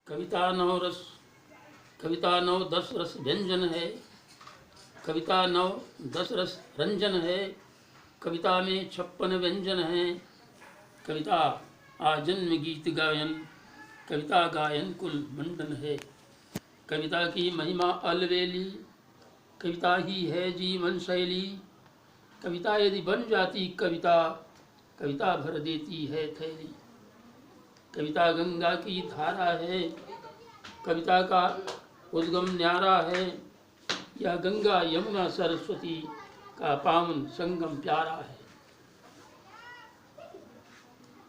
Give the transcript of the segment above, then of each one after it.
कविता नौ रस, कविता नौ 10 रस व्यंजन है, कविता नौ 10 रस रंजन है, कविता में 56 व्यंजन है। कविता आजन्म गीत गायन, कविता गायन कुल मंडन है। कविता की महिमा अलवेली, कविता ही है जीवन शैली। कविता यदि बन जाती कविता, कविता भर देती है थैली। कविता गंगा की धारा है, कविता का उद्गम न्यारा है। यह गंगा यमुना सरस्वती का पावन संगम प्यारा है।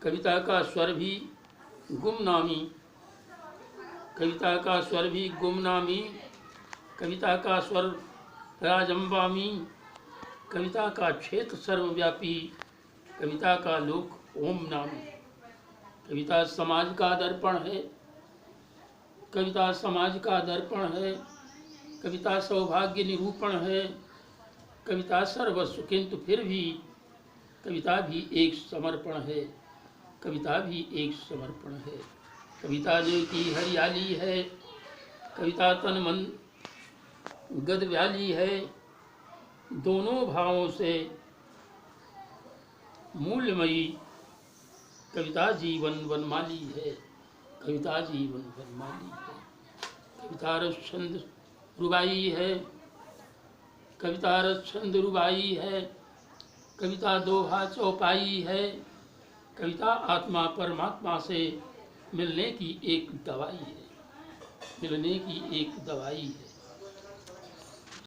कविता का स्वर भी गुमनामी, कविता का स्वर भी गुमनामी, कविता का स्वर राजम्बामी, कविता का क्षेत्र सर्वव्यापी, कविता का लोक ओम नामी। कविता समाज का दर्पण है, कविता समाज का दर्पण है। कविता सौभाग्य निरूपण है, कविता सर्वस्व किंतु फिर भी कविता भी एक समर्पण है, कविता भी एक समर्पण है। कविता जो की हरियाली है, कविता तन मन गद व्याली है। दोनों भावों से मूल्यमयी कविता जीवन वनमाली है, कविता जीवन वनमाली है। कविता रस छंद रुबाई है, कविता रस छंद रुबाई है। कविता दोहा चौपाई है, कविता आत्मा परमात्मा से मिलने की एक दवाई है, मिलने की एक दवाई है।